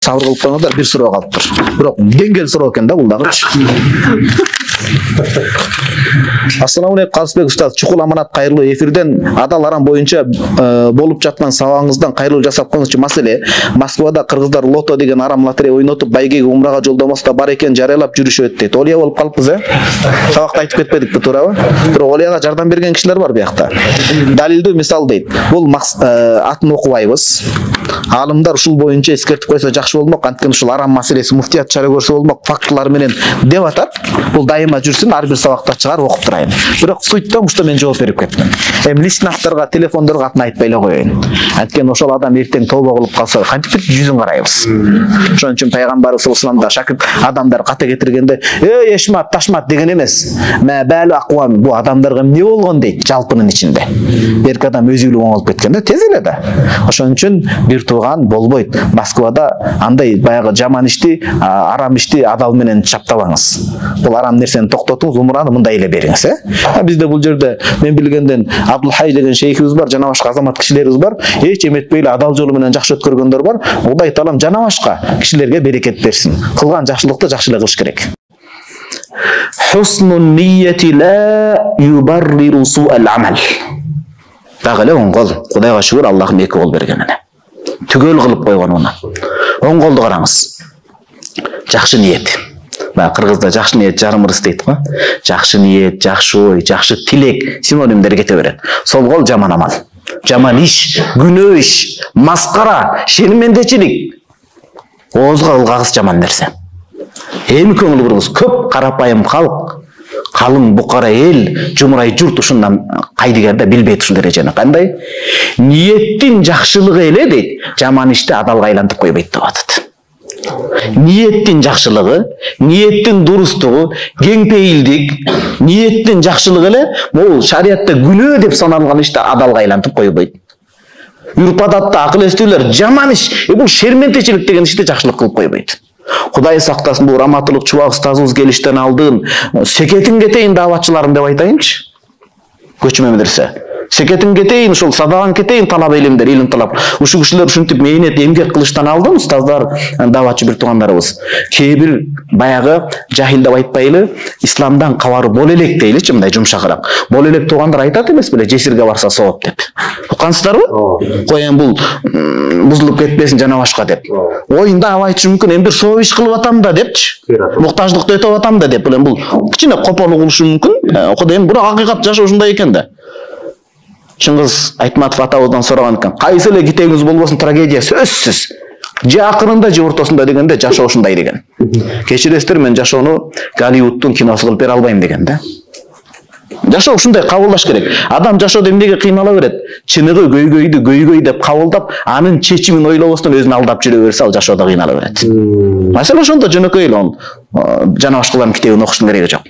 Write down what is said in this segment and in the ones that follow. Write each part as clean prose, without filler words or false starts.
сабыр кылып коюңуздар, бир суроо калыптыр. Бирок деңгел суроо экен да бул дагы. Ассаламу алейкум Казбек устаз, чукул аманат, кайрылуу эфирден адал арам боюнча болуп жаткан сабагыңыздан кайрылуу жасап коюңузчу. Маселе, Москвада кыргыздар лото деген арам лотерея ойнотуп байгеге умрага жолдомосу бар экен жарыялап жүрүшөт дейт. Олия болуп калыппыз, Сабакта айтып кетпедикпи, туурабы? Бирок Олияга жардам берген кишилер бар биякта. Далилдүү мисал дейт. Бул атын окубайбыз. Алымдар ушул боюнча эскертип койсо жакшы болмок, анткени ушул арам маселеси муфтият чара көрсө болмок, фактылар менен деп атат. Бул дайыма жүрсүн, ар бир сабакта чыгар окуп турайын. Бирок суйттам ушта мен жооп берип кеттим. Личный авторго, телефондорго атын айтпай эле коеюн. Анткени ошол адам эртең тобо кылып калса, кантип жүзүн карайбыз. Ошон үчүн пайгамбарыбыз саллаллаху алейхи шакирт адамдар ката кетиргенде, эшмат, ташмат деген эмес. Бәлү аквам, бу адамдарга эмне болгон дейт жалпынын ичинде. Берки адам өзүлүк оңолуп кеткен да, тез эле да. Ошон үчүн бир тууган болбойт. Москвада андай баягы жаман ишти, арам ишти адал менен чаптабаңыз. Бул арам нерсени токтотуңуз, умраны мындай эле бериңиз, Бизде бул жерде мен билгенден Абдулхай деген шейхибиз бар, жана башка азамат кишилерибиз бар. Эч эметпей эле адал жолу менен жакшы өткөргөндөр бар. Кудай таалам жана башка кишилерге берекет берсин. Кылган жакшылыкты жакшы эле кылыш керек. Хуснун ниyyati la yubarriru su'al amal. Дагы эле оң кол. Кудайга шүгүр, Аллахым эки кол берген эне. Түгөл кылып койгон уна. Оң колду караңыз. Жакшы ниет. Кыргызда жакшы ниет жарым ырыс дейт го. Жакшы ниет, жакшы ой, жакшы тилек синонимдер кете берет. Сол кол жаман амал. Жаман иш, күнөө иш, маскара, шермендечилик. Оозго ылгагыс жаман нерсе. Эми көңүл буруңуз, көп карапайым калк, калың букара эл, жумурай журт ушундан кайдыгерде билбейт ушул дережени. Кандай? Ниеттин жакшылыгы эле дейт, жаман ишти адалга айлантып койбойт деп атат. Ниеттин жакшылыгы, ниеттин дурустугу, кеңпейилдик, ниеттин жакшылыгы эле бул шариатта күнөө деп саналган ишти адалга айлантып койбойт. Үрп-адатта акыл эстүүлөр жаман иш, бул шерментечилик деген ишти жакшылык кылып койбойт. Кудай сактасын, бул Раматылык Чубак устазыбыз келиштен алдын секетин кетейин дааватчыларым деп айтайынчы. Көчмө медресе. Секетин кетейин, ушул садаган кетейин талап илимдер, илим талап. Ушул кишилер ушинтип мээнет эмгек кылыштан алдын устаздар, дааватчы бир туугандарыбыз. Кээ бир баягы жахил деп айтпайлы, исламдан кабары бол элек дейличи, мындай жумшагыраак. Бол элек туугандар айтат эмес беле, жесирге барса сооп деп. Уккансыздарбы? Коен бул бузулуп кетпесин жана башка деп. Оюнда абайтышы мүмкүн, эми бир сооп иш кылып атам да депчи. Муктаждыкты өтөп атам да деп. Бул кичине кополу кылышы мүмкүн. Кудай эми бирок акыйкат жашоо ушундай экен да. Чыңгыз Айтматов атабыздан сураган экен. Кайсы эле китебиңиз болбосун трагедия сөзсүз. Же акырында же ортосунда дегенде жашоо ушундай деген. Кечиресиздер, мен жашоону Голливудтун киносу кылып бере албайм деген да. Жашоо ушундай кабылдаш керек. Адам жашоодо эмнеге кыйнала берет? Чыныгы көйгөйдү көйгөй деп кабылдап, анын чечимин ойлобостон өзүн алдап жүрө берсе, ал жашоодо кыйнала берет. Маселе ошондо жөнөкөй эле жана башкалардын китебин окуштун кереги жок.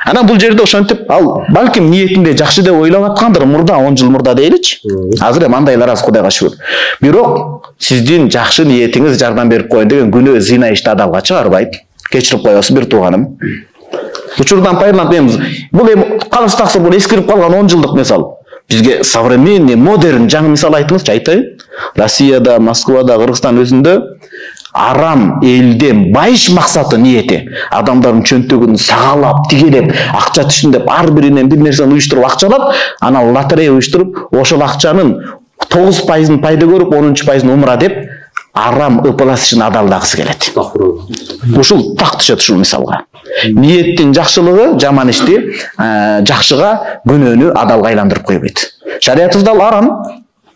Анан бул жерде ошентип, ал балким ниетинде жакшы деп ойлоп аткандыр, мурда 10 жыл мурда дейличи. Азыр эми андайлар аз, Кудайга шүгүр. Бирок сиздин жакшы ниетиңиз жардам берип коеюн деген күнөө зина ишти адалга чыгарбайт. Кечирип коесуз бир тууганым. Учурдан пайдаланып эмес. Бул эми калыс таксыр, бул эскирип калган 10 жылдык мисал. Бизге современный, модерн жаңы мисал айтыңызчы, айтайын. Россияда, Москвада, Кыргызстан өзүндө арам элден байыш максаты ниети. Адамдардын чөнтөгүн сагалап, тигелеп, акча түшүн деп ар биринен бир нерсени уюштуруп акча алат, анан лотерея уюштуруп, ошол акчанын 9%-ын пайда көрүп, 10%-ын умра деп арам ыпыласышын адалдагысы келет. Ушул так түшөт ушул мисалга. Ниеттин жакшылыгы жаман ишти жакшыга, күнөөнү адалга айландырып койбойт. Шариятыбызда арам.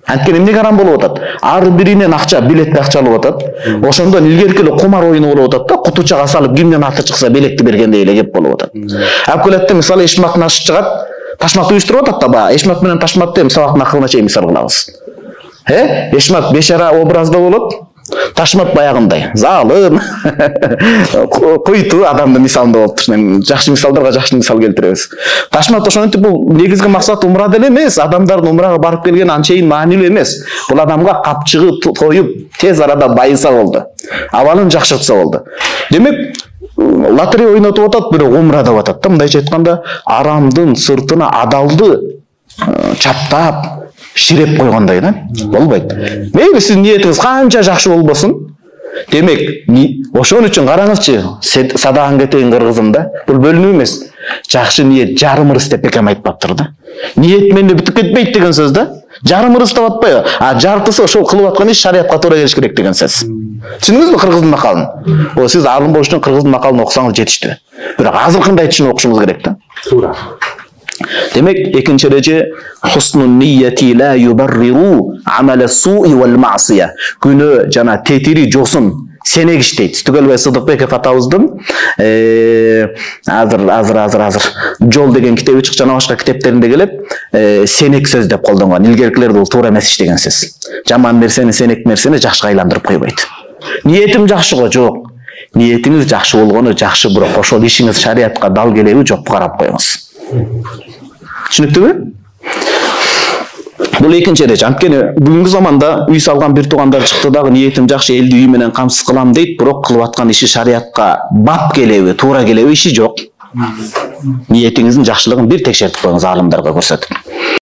Анткени эмнеге арам болуп атат? Ар биринен акча, билетти акча алып атат. Ошондон илгерки эле кумар оюну болуп атат да, кутучага салып кимден аты чыкса белекти бергендей эле кеп болуп атат. Акылетте мисалы эшмактын ашы чыгат, ташмат уюштуруп атат да, баягы эшмак менен ташматты эми сабактын акылына чейин мисал кылабыз. Эшмак бешара образда болот. Ташмат баягындай, залым, койтуу адамдын мисалында болуптур. Жакшы мисалдарга жакшы мисал келтиребиз. Ташмат ошентип бул негизги максаты умра деле эмес, адамдардын умрага барып келген анчейин маанилүү эмес. Бул адамга капчыгы тоюп, тез арада байыса болду. Абалын жакшыртса болду. Демек, лотерея ойнотуп атат, бирок умра деп атат да. Мындайча айтканда, арамдын сыртына адалды чаптап ширеп койгондой да. Болбойт. Мейли сиздин ниетиңиз канча жакшы болбосун, Демек, ошон үчүн караңызчы, садаган кетейин кыргызымда. Бул бөлүнүү эмес. Жакшы ниет жарым ырыс деп бекем айтпаптыр да. Ниет менен бүтүп кетпейт деген сөз да. Жарым ырыс деп атпайбы? Жартысы ошол кылып аткан иш шариатка туура келиш керек деген сөз. Түшүндүңүзбү кыргыздын макалын? Сиз алым болуш үчүн кыргыздын макалын окусаңыз жетиштүү. Бирок азыркындай түшүнүп окушуңуз керек да. Туура. Демек, экинчи эреже хуснун нияти ла юбарриру амала суи вал маасия. Күнөө жана тетири жосун сенек иштейт. Түгөлбай Сыдыкбеков атабыздын азыр жол деген китеби чыкты, жана башка китептеринде келет, сенек сөз деп колдонгон. Илгеркилер бул туура эмес иш деген сөз. Жаман нерсени, сенек нерсени жакшыга айландырып койбойт. Ниетим жакшы го, жок. Ниетиңиз жакшы болгону жакшы, бирок ошол ишиңиз шариатка дал келеби, жок карап коюңуз. Түшүнүктүбү? Бул экинчи эреже. Анткени бүгүнкү заманда үй салган бир туугандар чыкты дагы ниетим жакшы, элди үй менен камсыз кылам дейт, бирок кылып аткан иши шариатка бап келеби, туура келеби иши жок. Ниетиңиздин жакшылыгын бир текшертип коюңуз, алымдарга көрсөтүп.